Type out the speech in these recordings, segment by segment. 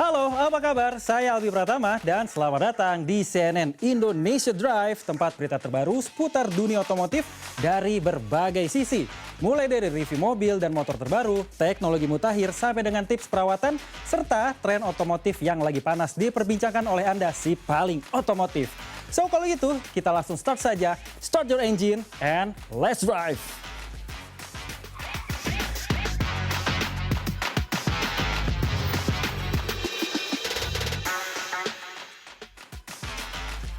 Halo, apa kabar? Saya Albi Pratama dan selamat datang di CNN Indonesia Drive, tempat berita terbaru seputar dunia otomotif dari berbagai sisi. Mulai dari review mobil dan motor terbaru, teknologi mutakhir sampai dengan tips perawatan, serta tren otomotif yang lagi panas diperbincangkan oleh Anda si paling otomotif. So kalau gitu, kita langsung start saja. Start your engine and let's drive!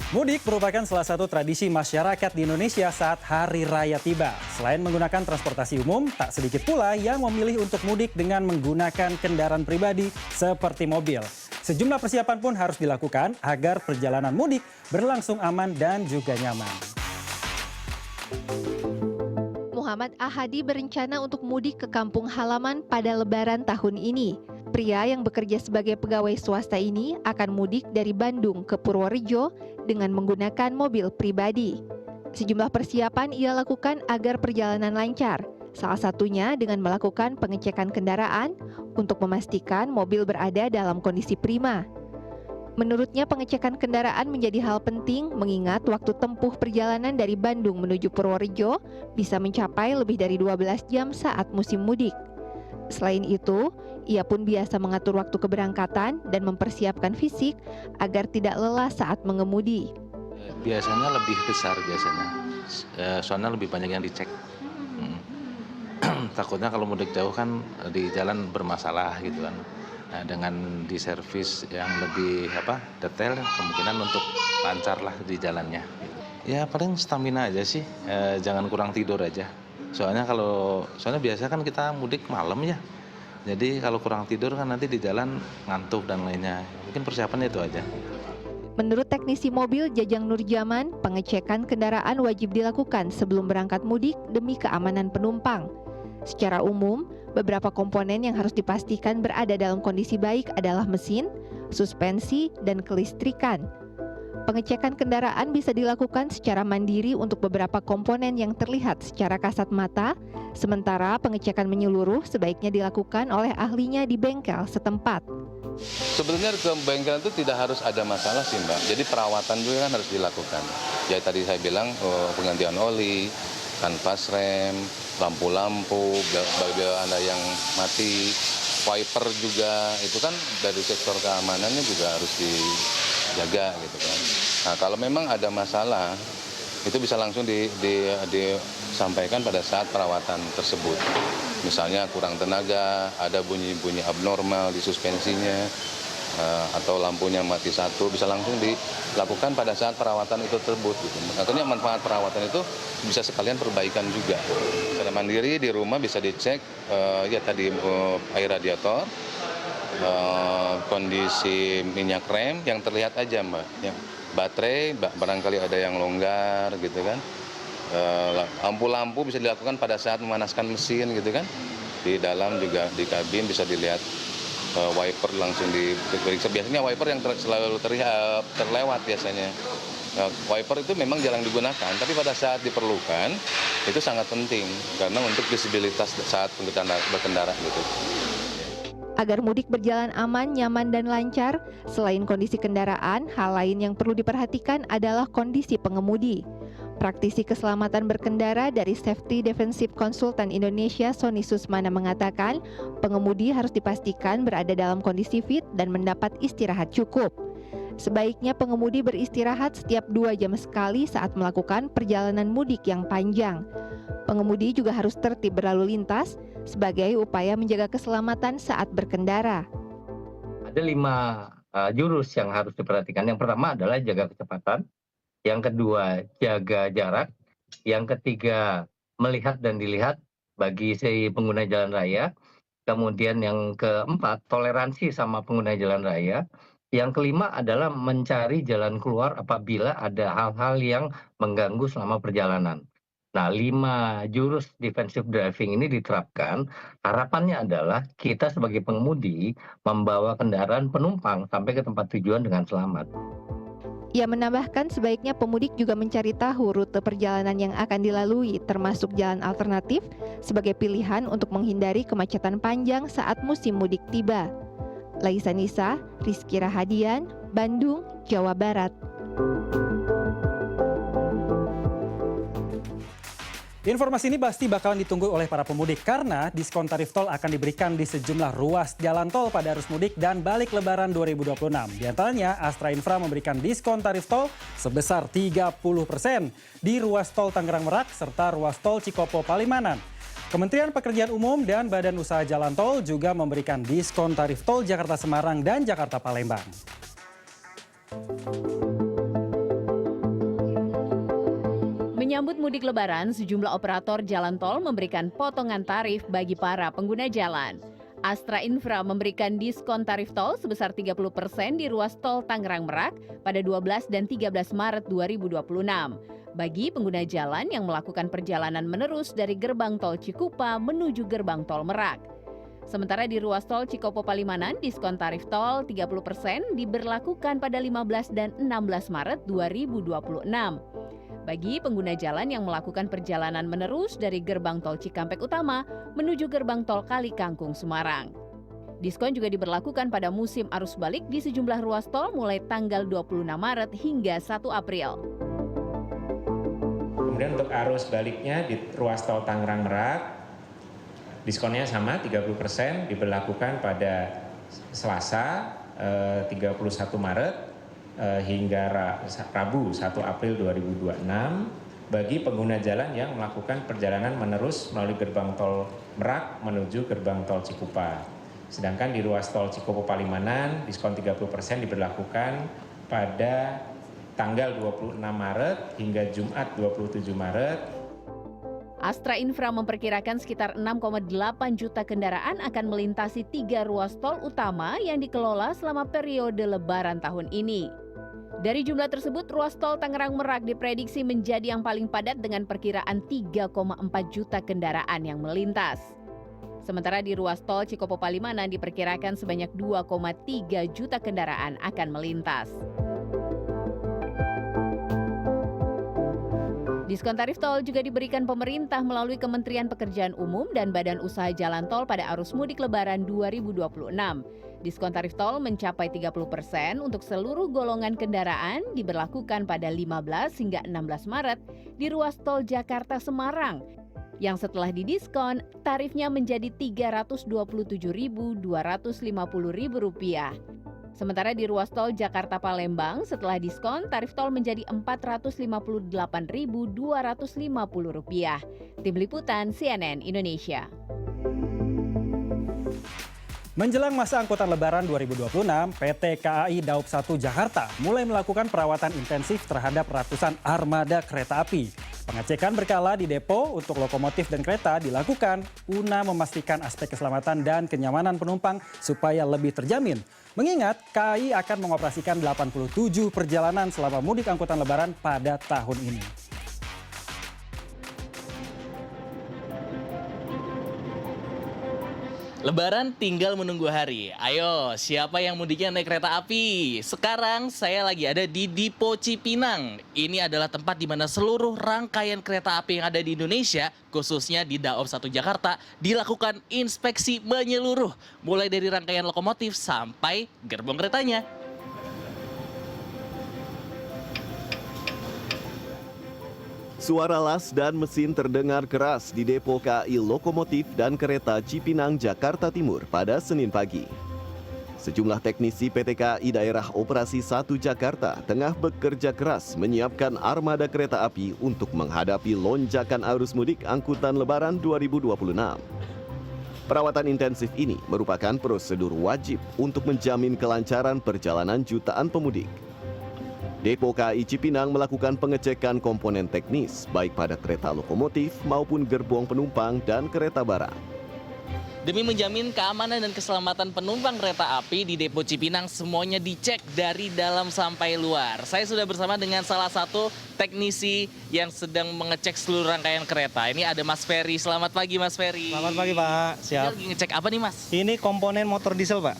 Mudik merupakan salah satu tradisi masyarakat di Indonesia saat Hari Raya tiba. Selain menggunakan transportasi umum, tak sedikit pula yang memilih untuk mudik dengan menggunakan kendaraan pribadi seperti mobil. Sejumlah persiapan pun harus dilakukan agar perjalanan mudik berlangsung aman dan juga nyaman. Muhammad Ahadi berencana untuk mudik ke kampung halaman pada Lebaran tahun ini. Pria yang bekerja sebagai pegawai swasta ini akan mudik dari Bandung ke Purworejo dengan menggunakan mobil pribadi. Sejumlah persiapan ia lakukan agar perjalanan lancar. Salah satunya dengan melakukan pengecekan kendaraan untuk memastikan mobil berada dalam kondisi prima. Menurutnya pengecekan kendaraan menjadi hal penting mengingat waktu tempuh perjalanan dari Bandung menuju Purworejo bisa mencapai lebih dari 12 jam saat musim mudik. Selain itu, ia pun biasa mengatur waktu keberangkatan dan mempersiapkan fisik agar tidak lelah saat mengemudi. Biasanya lebih besar soalnya lebih banyak yang dicek. Takutnya kalau mudik jauh kan di jalan bermasalah gitu kan. Nah, dengan diservis yang lebih detail, kemungkinan untuk lancar lah di jalannya. Ya paling stamina aja sih, jangan kurang tidur aja. Soalnya biasa kan kita mudik malam ya. Jadi kalau kurang tidur kan nanti di jalan ngantuk dan lainnya. Mungkin persiapannya itu aja. Menurut teknisi mobil Jajang Nurjaman, pengecekan kendaraan wajib dilakukan sebelum berangkat mudik demi keamanan penumpang. Secara umum, beberapa komponen yang harus dipastikan berada dalam kondisi baik adalah mesin, suspensi, dan kelistrikan. Pengecekan kendaraan bisa dilakukan secara mandiri untuk beberapa komponen yang terlihat secara kasat mata, sementara pengecekan menyeluruh sebaiknya dilakukan oleh ahlinya di bengkel setempat. Sebenarnya ke bengkel itu tidak harus ada masalah sih Mbak, jadi perawatan juga kan harus dilakukan. Ya tadi saya bilang penggantian oli, kanvas rem, lampu-lampu, bila ada yang mati, wiper juga, itu kan dari sektor keamanannya juga harus dijaga gitu kan. Nah kalau memang ada masalah, itu bisa langsung disampaikan pada saat perawatan tersebut. Misalnya kurang tenaga, ada bunyi-bunyi abnormal di suspensinya, atau lampunya mati satu, bisa langsung dilakukan pada saat perawatan itu tersebut. Gitu. Makanya manfaat perawatan itu bisa sekalian perbaikan juga. Secara mandiri di rumah bisa dicek air radiator, kondisi minyak rem yang terlihat aja Mbak. Ya. Baterai barangkali ada yang longgar gitu kan. Lampu-lampu bisa dilakukan pada saat memanaskan mesin gitu kan. Di dalam juga di kabin bisa dilihat wiper langsung diperiksa. Biasanya wiper yang selalu terlewat biasanya. Wiper itu memang jarang digunakan, tapi pada saat diperlukan itu sangat penting karena untuk visibilitas saat berkendara gitu. Agar mudik berjalan aman, nyaman, dan lancar, selain kondisi kendaraan, hal lain yang perlu diperhatikan adalah kondisi pengemudi. Praktisi keselamatan berkendara dari Safety Defensive Consultant Indonesia, Sony Susmana mengatakan, pengemudi harus dipastikan berada dalam kondisi fit dan mendapat istirahat cukup. Sebaiknya pengemudi beristirahat setiap 2 jam sekali saat melakukan perjalanan mudik yang panjang. Pengemudi juga harus tertib berlalu lintas sebagai upaya menjaga keselamatan saat berkendara. Ada 5 jurus yang harus diperhatikan. Yang pertama adalah jaga kecepatan, yang kedua jaga jarak, yang ketiga melihat dan dilihat bagi si pengguna jalan raya, kemudian yang keempat toleransi sama pengguna jalan raya, yang kelima adalah mencari jalan keluar apabila ada hal-hal yang mengganggu selama perjalanan. Nah, 5 jurus defensive driving ini diterapkan, harapannya adalah kita sebagai pengemudi membawa kendaraan penumpang sampai ke tempat tujuan dengan selamat. Ia menambahkan sebaiknya pemudik juga mencari tahu rute perjalanan yang akan dilalui, termasuk jalan alternatif, sebagai pilihan untuk menghindari kemacetan panjang saat musim mudik tiba. Laisa Nisa, Rizky Rahadian, Bandung, Jawa Barat. Informasi ini pasti bakalan ditunggu oleh para pemudik karena diskon tarif tol akan diberikan di sejumlah ruas jalan tol pada arus mudik dan balik lebaran 2026. Di antaranya, Astra Infra memberikan diskon tarif tol sebesar 30% di ruas tol Tangerang Merak serta ruas tol Cikopo Palimanan. Kementerian Pekerjaan Umum dan Badan Usaha Jalan Tol juga memberikan diskon tarif tol Jakarta Semarang dan Jakarta Palembang. Menyambut mudik lebaran, sejumlah operator jalan tol memberikan potongan tarif bagi para pengguna jalan. Astra Infra memberikan diskon tarif tol sebesar 30% di ruas tol Tangerang Merak pada 12 dan 13 Maret 2026. Bagi pengguna jalan yang melakukan perjalanan menerus dari gerbang tol Cikupa menuju gerbang tol Merak. Sementara di ruas tol Cikopo Palimanan, diskon tarif tol 30% diberlakukan pada 15 dan 16 Maret 2026. Bagi pengguna jalan yang melakukan perjalanan menerus dari gerbang tol Cikampek Utama menuju gerbang tol Kali Kangkung Semarang. Diskon juga diberlakukan pada musim arus balik di sejumlah ruas tol mulai tanggal 26 Maret hingga 1 April. Kemudian untuk arus baliknya di ruas tol Tangerang Merak, diskonnya sama 30% diberlakukan pada Selasa 31 Maret hingga Rabu 1 April 2026 bagi pengguna jalan yang melakukan perjalanan menerus melalui gerbang tol Merak menuju gerbang tol Cikupa. Sedangkan di ruas tol Cikopo Palimanan diskon 30% diberlakukan pada tanggal 26 Maret hingga Jumat 27 Maret. Astra Infra memperkirakan sekitar 6,8 juta kendaraan akan melintasi 3 ruas tol utama yang dikelola selama periode Lebaran tahun ini. Dari jumlah tersebut, ruas tol Tangerang Merak diprediksi menjadi yang paling padat dengan perkiraan 3,4 juta kendaraan yang melintas. Sementara di ruas tol Cikopo Palimanan diperkirakan sebanyak 2,3 juta kendaraan akan melintas. Diskon tarif tol juga diberikan pemerintah melalui Kementerian Pekerjaan Umum dan Badan Usaha Jalan Tol pada arus mudik Lebaran 2026. Diskon tarif tol mencapai 30% untuk seluruh golongan kendaraan diberlakukan pada 15 hingga 16 Maret di ruas tol Jakarta Semarang. Yang setelah didiskon, tarifnya menjadi Rp322.250.000. Sementara di ruas tol Jakarta Palembang setelah diskon tarif tol menjadi Rp458.250. Tim Liputan CNN Indonesia. Menjelang masa angkutan Lebaran 2026, PT KAI Daob 1 Jakarta mulai melakukan perawatan intensif terhadap ratusan armada kereta api. Pengecekan berkala di depo untuk lokomotif dan kereta dilakukan guna memastikan aspek keselamatan dan kenyamanan penumpang supaya lebih terjamin. Mengingat KAI akan mengoperasikan 87 perjalanan selama mudik angkutan Lebaran pada tahun ini. Lebaran tinggal menunggu hari. Ayo, siapa yang mudiknya naik kereta api? Sekarang saya lagi ada di Dipo Cipinang. Ini adalah tempat di mana seluruh rangkaian kereta api yang ada di Indonesia, khususnya di Daob 1 Jakarta, dilakukan inspeksi menyeluruh. Mulai dari rangkaian lokomotif sampai gerbong keretanya. Suara las dan mesin terdengar keras di depo KAI Lokomotif dan Kereta Cipinang, Jakarta Timur pada Senin pagi. Sejumlah teknisi PT KAI Daerah Operasi 1 Jakarta tengah bekerja keras menyiapkan armada kereta api untuk menghadapi lonjakan arus mudik angkutan Lebaran 2026. Perawatan intensif ini merupakan prosedur wajib untuk menjamin kelancaran perjalanan jutaan pemudik. Depo KAI Cipinang melakukan pengecekan komponen teknis baik pada kereta lokomotif maupun gerbong penumpang dan kereta barang. Demi menjamin keamanan dan keselamatan penumpang kereta api di Depo Cipinang, semuanya dicek dari dalam sampai luar. Saya sudah bersama dengan salah satu teknisi yang sedang mengecek seluruh rangkaian kereta. Ini ada Mas Ferry. Selamat pagi Mas Ferry. Selamat pagi Pak, siap. Ini lagi ngecek apa nih Mas? Ini komponen motor diesel Pak.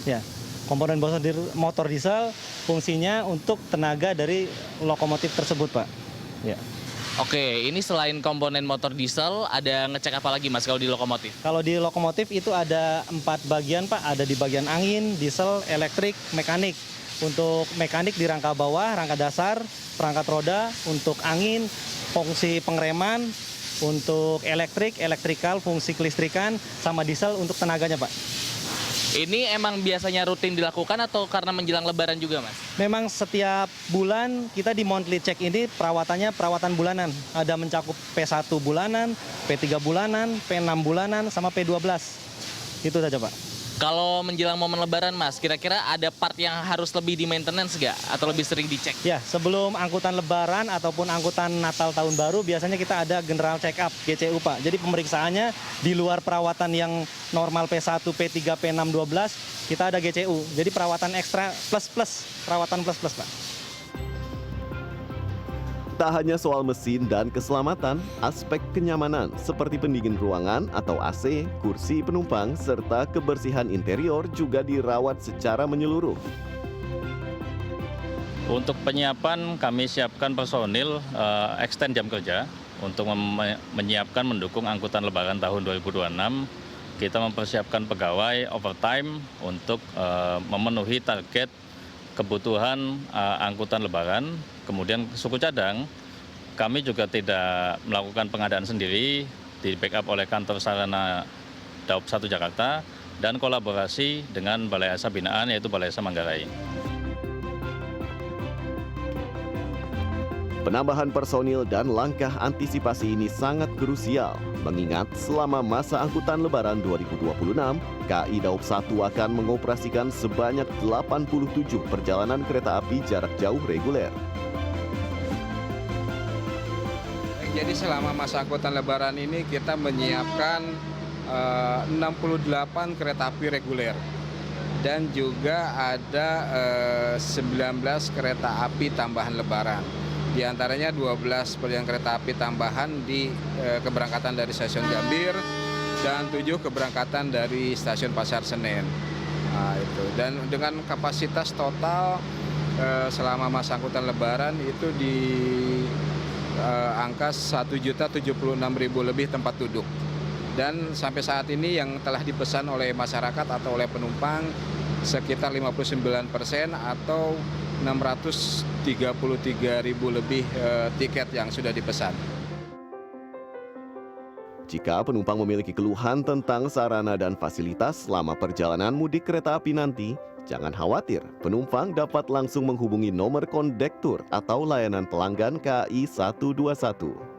Ya, komponen motor diesel fungsinya untuk tenaga dari lokomotif tersebut Pak. Ya. Oke, ini selain komponen motor diesel, ada ngecek apa lagi Mas kalau di lokomotif? Kalau di lokomotif itu ada 4 bagian Pak, ada di bagian angin, diesel, elektrik, mekanik. Untuk mekanik di rangka bawah, rangka dasar, perangkat roda, untuk angin, fungsi pengereman, untuk elektrik, elektrikal, fungsi kelistrikan, sama diesel untuk tenaganya Pak. Ini emang biasanya rutin dilakukan atau karena menjelang lebaran juga Mas? Memang setiap bulan kita di monthly check ini perawatannya perawatan bulanan. Ada mencakup P1 bulanan, P3 bulanan, P6 bulanan, sama P12. Itu saja Pak. Kalau menjelang momen lebaran Mas, kira-kira ada part yang harus lebih di maintenance nggak? Atau lebih sering dicek? Ya, sebelum angkutan lebaran ataupun angkutan Natal Tahun Baru, biasanya kita ada general check up, GCU Pak. Jadi pemeriksaannya di luar perawatan yang normal P1, P3, P6, 12, kita ada GCU. Jadi perawatan ekstra plus-plus, perawatan plus-plus Pak. Tak hanya soal mesin dan keselamatan, aspek kenyamanan seperti pendingin ruangan atau AC, kursi penumpang, serta kebersihan interior juga dirawat secara menyeluruh. Untuk penyiapan kami siapkan personil extend jam kerja untuk menyiapkan mendukung angkutan lebaran tahun 2026. Kita mempersiapkan pegawai overtime untuk memenuhi target kebutuhan angkutan lebaran. Kemudian suku cadang, kami juga tidak melakukan pengadaan sendiri, di backup oleh kantor sarana Daob 1 Jakarta dan kolaborasi dengan Balai Asa Binaan yaitu Balai Asa Manggarai. Penambahan personil dan langkah antisipasi ini sangat krusial, mengingat selama masa angkutan lebaran 2026, KAI Daob 1 akan mengoperasikan sebanyak 87 perjalanan kereta api jarak jauh reguler. Jadi selama masa angkutan lebaran ini kita menyiapkan 68 kereta api reguler dan juga ada 19 kereta api tambahan lebaran. Di antaranya 12 perjalanan kereta api tambahan di keberangkatan dari stasiun Gambir dan 7 keberangkatan dari stasiun Pasar Senen. Nah, itu. Dan dengan kapasitas total selama masa angkutan lebaran itu di angka 1.076.000 lebih tempat duduk. Dan sampai saat ini yang telah dipesan oleh masyarakat atau oleh penumpang sekitar 59% atau 633.000 lebih tiket yang sudah dipesan. Jika penumpang memiliki keluhan tentang sarana dan fasilitas selama perjalanan mudik kereta api nanti, jangan khawatir, penumpang dapat langsung menghubungi nomor kondektur atau layanan pelanggan KAI 121.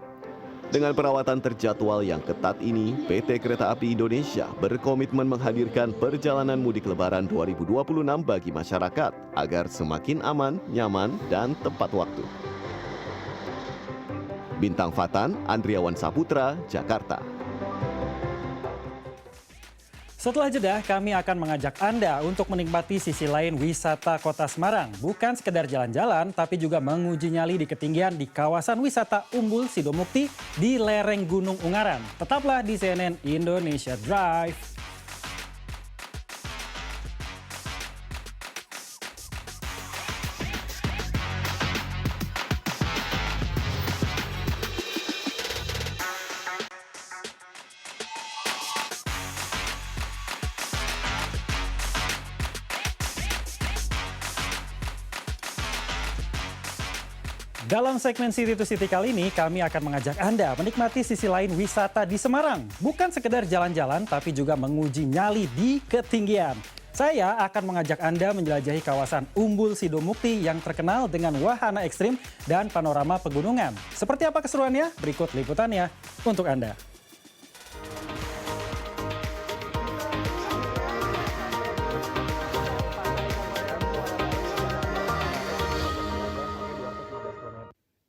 Dengan perawatan terjadwal yang ketat ini, PT Kereta Api Indonesia berkomitmen menghadirkan perjalanan mudik Lebaran 2026 bagi masyarakat agar semakin aman, nyaman, dan tepat waktu. Bintang Fatan, Andriawan Saputra, Jakarta. Setelah jeda, kami akan mengajak Anda untuk menikmati sisi lain wisata Kota Semarang. Bukan sekedar jalan-jalan, tapi juga menguji nyali di ketinggian di kawasan wisata Umbul Sidomukti di lereng Gunung Ungaran. Tetaplah di CNN Indonesia Drive. Dalam segmen City to City kali ini, kami akan mengajak Anda menikmati sisi lain wisata di Semarang. Bukan sekedar jalan-jalan, tapi juga menguji nyali di ketinggian. Saya akan mengajak Anda menjelajahi kawasan Umbul Sidomukti yang terkenal dengan wahana ekstrim dan panorama pegunungan. Seperti apa keseruannya? Berikut liputannya untuk Anda.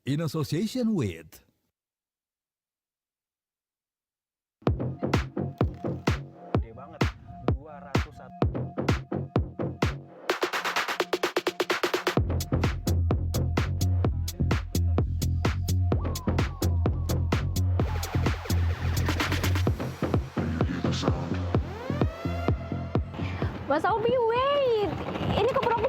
In association with Gede banget, 201. Mas Obi, wait. Ini koper aku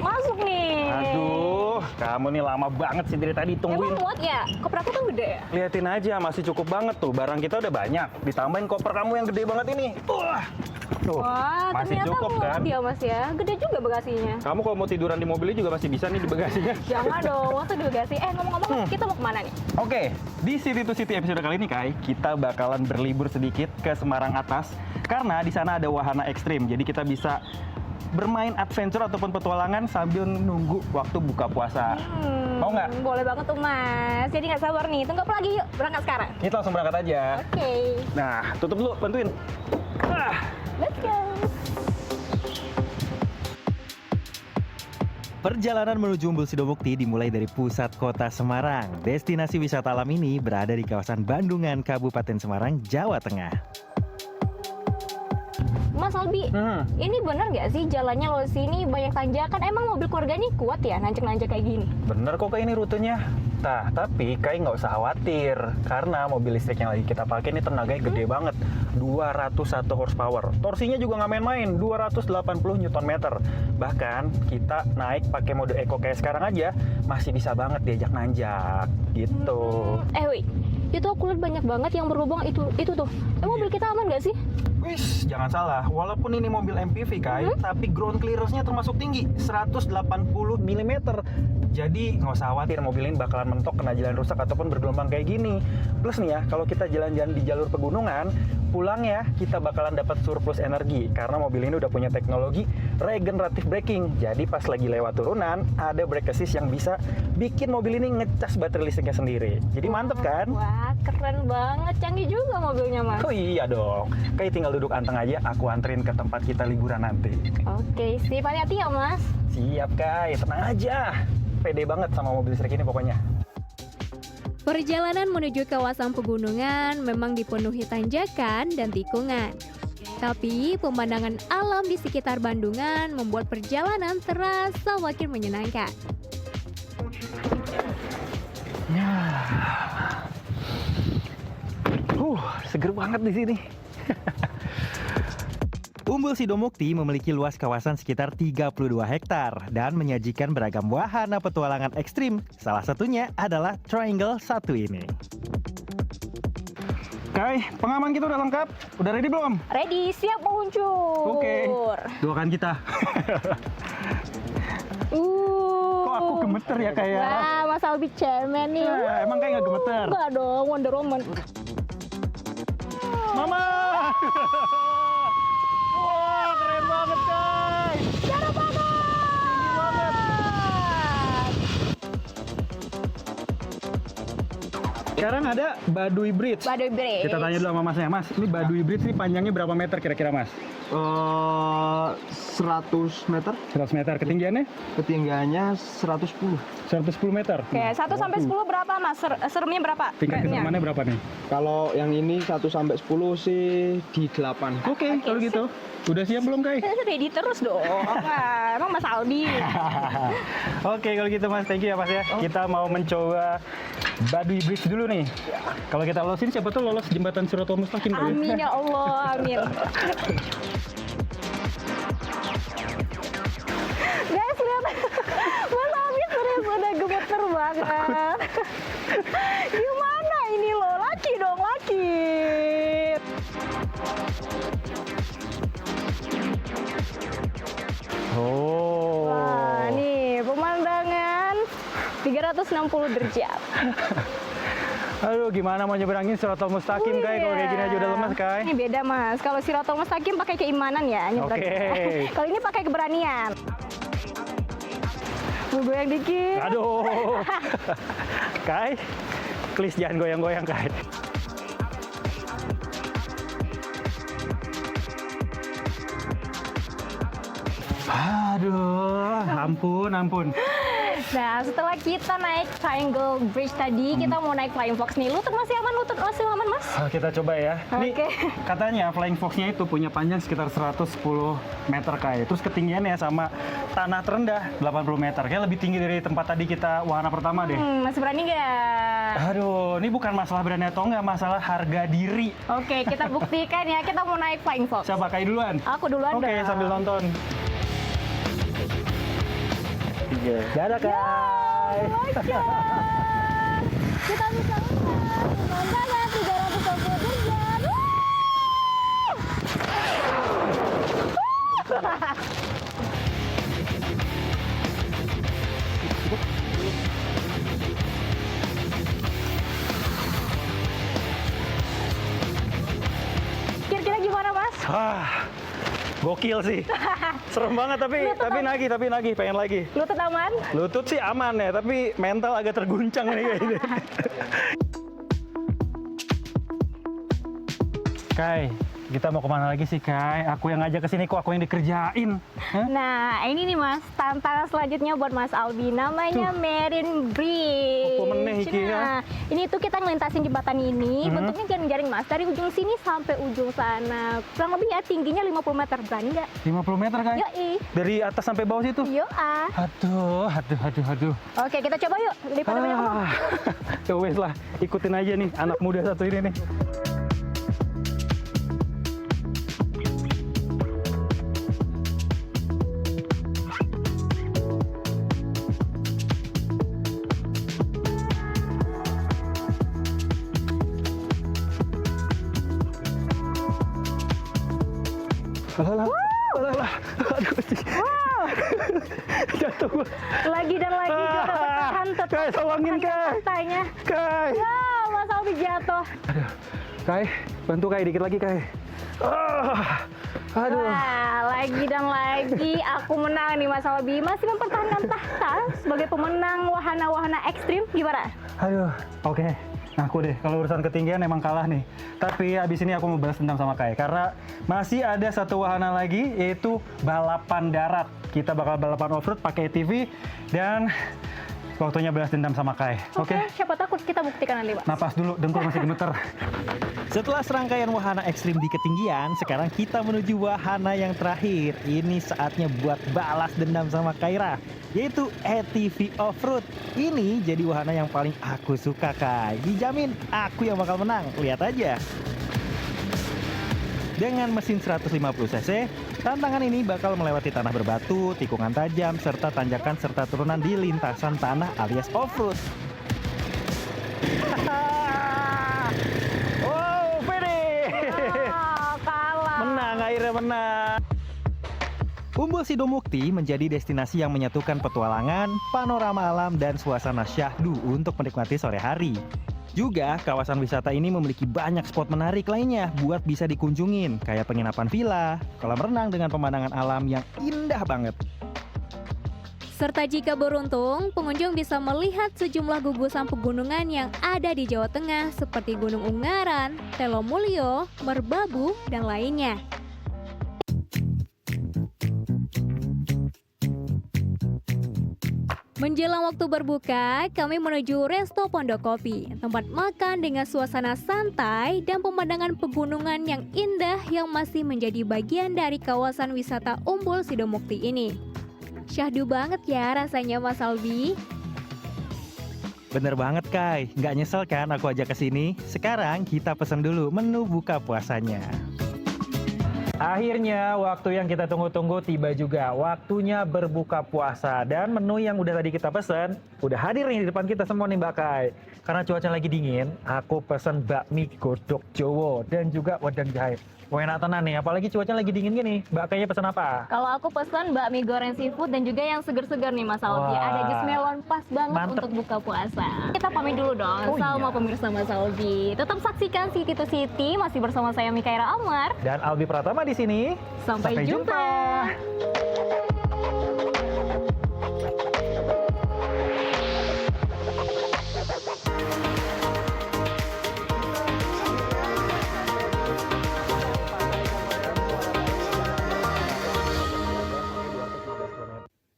masuk nih. Aduh, kamu nih lama banget sih dari tadi tungguin. Emang muat ya? Koper aku kan gede ya? Liatin aja, masih cukup banget tuh. Barang kita udah banyak. Ditambahin koper kamu yang gede banget ini. Tuh, Wah, masih ternyata cukup muat kan? ya Mas ya. Gede juga bagasinya. Kamu kalau mau tiduran di mobilnya juga masih bisa nih di bagasinya. Jangan dong, masa di bagasi. Ngomong-ngomong, kita mau kemana nih? Oke, di City to City episode kali ini, Kai, kita bakalan berlibur sedikit ke Semarang Atas. Karena di sana ada wahana ekstrim, jadi kita bisa bermain adventure ataupun petualangan sambil nunggu waktu buka puasa. Mau nggak? Boleh banget tuh Mas. Jadi nggak sabar nih. Tunggu apa lagi yuk? Berangkat sekarang. Kita langsung berangkat aja. Oke. Nah, tutup dulu, bantuin. Let's go. Perjalanan menuju Umbul Sidomukti dimulai dari pusat kota Semarang. Destinasi wisata alam ini berada di kawasan Bandungan, Kabupaten Semarang, Jawa Tengah. Mas Albi, ini bener nggak sih jalannya lo sini banyak tanjakan? Emang mobil keluarga ini kuat ya nanjak-nanjak kayak gini? Bener kok kayak ini rutenya. Nah, tapi kayak nggak usah khawatir. Karena mobil listrik yang lagi kita pakai ini tenaganya gede banget. 201 horsepower. Torsinya juga nggak main-main, 280 Nm. Bahkan kita naik pakai mode eco kayak sekarang aja, masih bisa banget diajak nanjak. Gitu. Wih, itu aku lihat banyak banget yang berlubang itu tuh. Mobil kita aman nggak sih? Wis, jangan salah. Walaupun ini mobil MPV, Kai, tapi ground clearance-nya termasuk tinggi, 180 mm. Jadi nggak usah khawatir mobil ini bakalan mentok kena jalan rusak ataupun bergelombang kayak gini. Plus nih ya, kalau kita jalan-jalan di jalur pegunungan, pulangnya kita bakalan dapat surplus energi karena mobil ini udah punya teknologi regenerative braking. Jadi pas lagi lewat turunan, ada brake assist yang bisa bikin mobil ini ngecas baterai listriknya sendiri. Jadi mantep kan? Wah, keren banget. Canggih juga mobilnya, Mas. Oh iya dong. Kayak tinggal duduk anteng aja, aku anterin ke tempat kita liburan nanti. Oke, sip. Hati-hati ya, Mas. Siap, Kai. Tenang aja. Pede banget sama mobil listrik ini pokoknya. Perjalanan menuju kawasan pegunungan memang dipenuhi tanjakan dan tikungan. Tapi pemandangan alam di sekitar Bandungan membuat perjalanan terasa makin menyenangkan. Seger banget di sini. Umbul Sidomukti memiliki luas kawasan sekitar 32 hektar dan menyajikan beragam wahana petualangan ekstrim. Salah satunya adalah Triangle 1 ini. Kai, pengaman kita udah lengkap? Udah ready belum? Ready, siap meluncur. Oke, doakan kita. Kok aku gemeter ya kayak? Wah, Mas Albi cemen nih. Emang kayak nggak gemeter? Enggak dong, Wonder Woman. Mama! Wah, keren banget, Kai! Cara banget! Tinggi banget! Sekarang ada Baduy Bridge. Baduy Bridge. Kita tanya dulu sama Masnya. Mas, ini Baduy Bridge ini panjangnya berapa meter kira-kira, Mas? 100 meter. 100 meter. Ketinggiannya? Ketinggiannya 110. 110 meter. Oke, 1 sampai 10 berapa, Mas? Seremnya berapa? Tingkat keserumannya berapa nih? Kalau yang ini 1 sampai 10 sih di 8. Oke, kalau gitu. Udah siap belum, Kai? Ready terus dong. Emang Mas Aldi. Oke, kalau gitu Mas, thank you ya Mas ya. Kita mau mencoba Baduy Bridge dulu nih. Kalau kita lolosin, siapa tuh lolos jembatan Siratul Mustaqim. Amin ya Allah, amin. Guys, lihat. Mas Aldi serius udah gemeter banget. Gimana ini lo? Laki dong, laki. Oh. Wah, nih pemandangan 360 derajat. Aduh, gimana mau nyeberangin Siratul Mustaqim, Kai? Kalau kayak gini aja udah lemas, Kai. Ini beda, Mas. Kalau Siratul Mustaqim pakai keimanan ya nyebrangin. Oke. Kalau ini pakai keberanian. Mau goyang dikit. Aduh. Kai, please jangan goyang-goyang, Kai. Aduh, ampun. Nah, setelah kita naik Triangle Bridge tadi, kita mau naik Flying Fox nih. Lutut masih aman, Mas? Kita coba ya. Nih, Oke. katanya Flying Fox-nya itu punya panjang sekitar 110 meter, Kai. Terus ketinggiannya sama tanah terendah 80 meter. Kayak lebih tinggi dari tempat tadi kita wahana pertama deh. Masih berani nggak? Aduh, ini bukan masalah berani atau nggak, masalah harga diri. Oke, kita buktikan ya. Kita mau naik Flying Fox. Siapa, Kai duluan? Aku duluan Oke, dong. sambil nonton. Oke. Dadah, Kai. Kita bisa lihat pemandangan 360 derajat. Kira-kira gimana, Mas? Gokil sih. Serem banget tapi nagih, pengen lagi. Lutut aman? Lutut sih aman ya, tapi mental agak terguncang nih kayak ini. Kai, kita mau kemana lagi sih, Kai? Aku yang ngajak ke sini kok aku yang dikerjain. Hah? Nah, ini nih Mas, tantangan selanjutnya buat Mas Albi, namanya Marine Bridge. Apa meneh iki ya? Nah, ini tuh kita ngelintasin jembatan ini, bentuknya jaring-jaring Mas, dari ujung sini sampai ujung sana. Kurang lebih ya tingginya 50 meter, berani nggak? 50 meter, Kai? Yoi. Dari atas sampai bawah situ? Yoi. Aduh. Oke, kita coba yuk, daripada banyak ngomong. Ya wes lah, ikutin aja nih anak muda satu ini nih. Alah. Aduh. Wow. Jatuh gua. Lagi dan lagi juara bertahan tetap. Kai, tolongin, Kai. Pantainya. Kai. Wow, Mas Albi jatuh. Aduh. Kai, bantu Kai dikit lagi, Kai. Aduh. Wah, lagi dan lagi aku menang nih Mas Albi. Masih mempertahankan tahta sebagai pemenang wahana-wahana ekstrim. Gimana? Aduh, oke. Ngaku deh, kalau urusan ketinggian emang kalah nih. Tapi abis ini aku mau balas dendam sama Kai. Karena masih ada satu wahana lagi, yaitu balapan darat. Kita bakal balapan off-road pakai ATV. Dan waktunya balas dendam sama Kai. Oke? Siapa takut kita buktikan nanti, Mas. Napas dulu, dengkul masih gemeter. Setelah serangkaian wahana ekstrim di ketinggian, sekarang kita menuju wahana yang terakhir. Ini saatnya buat balas dendam sama Kaira, yaitu ATV Off-Road. Ini jadi wahana yang paling aku suka, Kai. Dijamin aku yang bakal menang, lihat aja. Dengan mesin 150 cc, tantangan ini bakal melewati tanah berbatu, tikungan tajam, serta tanjakan serta turunan di lintasan tanah alias off-road. Wow, finish! Kalah. Menang, akhirnya menang. Umbul Sidomukti menjadi destinasi yang menyatukan petualangan, panorama alam, dan suasana syahdu untuk menikmati sore hari. Juga, kawasan wisata ini memiliki banyak spot menarik lainnya buat bisa dikunjungin, kayak penginapan villa, kolam renang dengan pemandangan alam yang indah banget. Serta jika beruntung, pengunjung bisa melihat sejumlah gugusan pegunungan yang ada di Jawa Tengah seperti Gunung Ungaran, Telomulyo, Merbabu, dan lainnya. Menjelang waktu berbuka, kami menuju Resto Pondok Kopi, tempat makan dengan suasana santai dan pemandangan pegunungan yang indah yang masih menjadi bagian dari kawasan wisata Umbul Sidomukti ini. Syahdu banget ya rasanya, Mas Albi. Bener banget, Kai. Nggak nyesel kan aku ajak ke sini? Sekarang kita pesen dulu menu buka puasanya. Akhirnya waktu yang kita tunggu-tunggu tiba juga. Waktunya berbuka puasa. Dan menu yang udah tadi kita pesen udah hadir nih di depan kita semua nih, Mbak Kai. Karena cuaca lagi dingin, aku pesen bakmi godok Jowo dan juga wedang jahe. Enak tenan nih, apalagi cuaca lagi dingin gini. Mbak Kaynya pesen apa? Kalau aku pesen bakmi goreng seafood dan juga yang seger-seger nih Mas Albi. Ada jus melon pas banget untuk buka puasa. Kita pamit dulu dong sama pemirsa Mas Albi. Tetap saksikan City to City masih bersama saya Mikaira Amar dan Albi Pratama di sini. Sampai jumpa.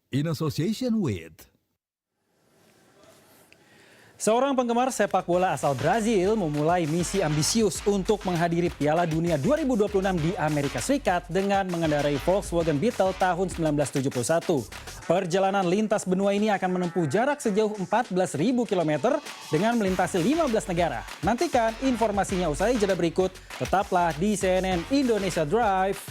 In association with. Seorang penggemar sepak bola asal Brazil memulai misi ambisius untuk menghadiri Piala Dunia 2026 di Amerika Serikat dengan mengendarai Volkswagen Beetle tahun 1971. Perjalanan lintas benua ini akan menempuh jarak sejauh 14.000 km dengan melintasi 15 negara. Nantikan informasinya usai jeda berikut. Tetaplah di CNN Indonesia Drive.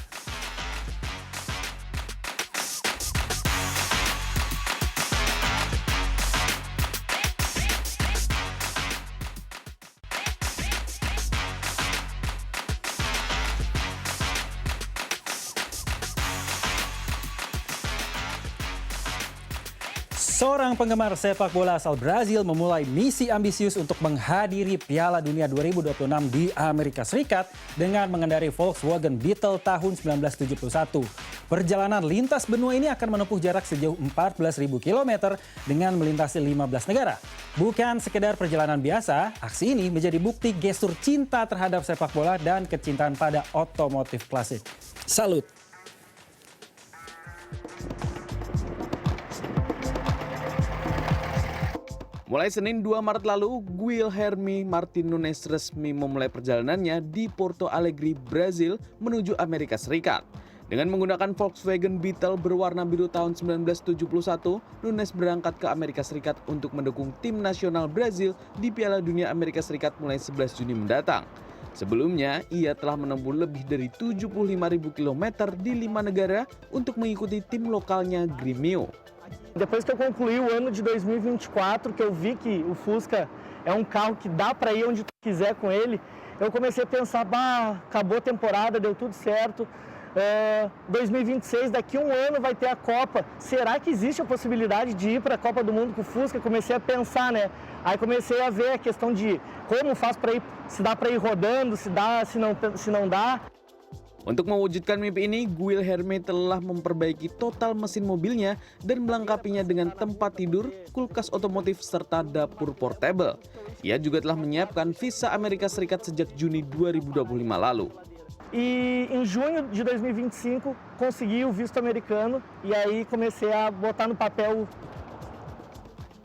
Seorang penggemar sepak bola asal Brazil memulai misi ambisius untuk menghadiri Piala Dunia 2026 di Amerika Serikat dengan mengendarai Volkswagen Beetle tahun 1971. Perjalanan lintas benua ini akan menempuh jarak sejauh 14.000 km dengan melintasi 15 negara. Bukan sekedar perjalanan biasa, aksi ini menjadi bukti gestur cinta terhadap sepak bola dan kecintaan pada otomotif klasik. Salut! Mulai Senin 2 Maret lalu, Guilherme Martin Nunes resmi memulai perjalanannya di Porto Alegre, Brazil menuju Amerika Serikat. Dengan menggunakan Volkswagen Beetle berwarna biru tahun 1971, Nunes berangkat ke Amerika Serikat untuk mendukung tim nasional Brazil di Piala Dunia Amerika Serikat mulai 11 Juni mendatang. Sebelumnya, ia telah menempuh lebih dari 75.000 km di 5 negara untuk mengikuti tim lokalnya Grêmio. Depois que eu concluí o ano de 2024, que eu vi que o Fusca é um carro que dá para ir onde tu quiser com ele, eu comecei a pensar, acabou a temporada, deu tudo certo. 2026, daqui um ano vai ter a Copa. Será que existe a possibilidade de ir para a Copa do Mundo com o Fusca? Comecei a pensar, né? Aí comecei a ver a questão de como faz para ir, se dá para ir rodando, se dá, se não dá. Untuk mewujudkan mimpi ini, Guilherme telah memperbaiki total mesin mobilnya dan melengkapinya dengan tempat tidur, kulkas otomotif, serta dapur portable. Ia juga telah menyiapkan visa Amerika Serikat sejak Juni 2025 lalu. E em junho de 2025 consegui o visto americano e aí comecei a botar no papel.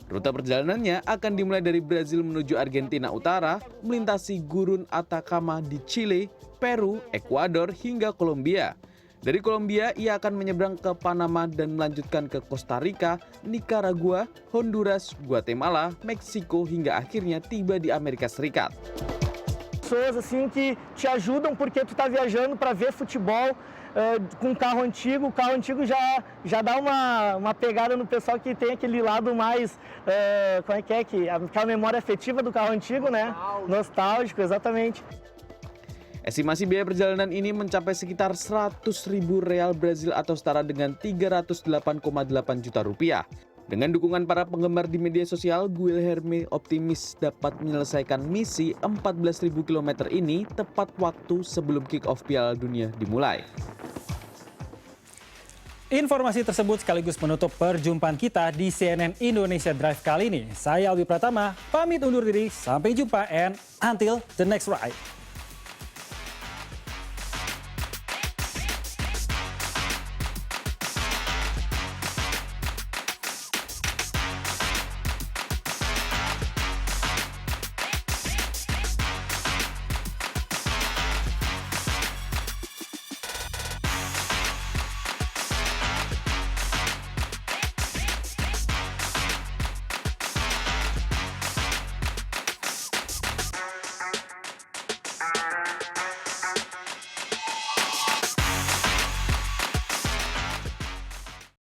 Rute perjalanannya akan dimulai dari Brazil menuju Argentina Utara, melintasi gurun Atacama di Chile, Peru, Ekuador, hingga Kolombia. Dari Kolombia, ia akan menyeberang ke Panama dan melanjutkan ke Costa Rica, Nicaragua, Honduras, Guatemala, Meksiko, hingga akhirnya tiba di Amerika Serikat. Pessoas assim que te ajudam porque tu tá viajando para ver futebol com carro antigo. O carro antigo já dá uma pegada no pessoal que tem aquele lado mais, como é que aquela memória afetiva do carro antigo, né? Nostálgico, exatamente. Estimasi biaya perjalanan ini mencapai sekitar 100.000 real Brazil atau setara dengan 308,8 juta rupiah. Dengan dukungan para penggemar di media sosial, Guilherme optimis dapat menyelesaikan misi 14.000 km ini tepat waktu sebelum kick-off Piala Dunia dimulai. Informasi tersebut sekaligus menutup perjumpaan kita di CNN Indonesia Drive kali ini. Saya Alwi Pratama, pamit undur diri. Sampai jumpa and until the next ride.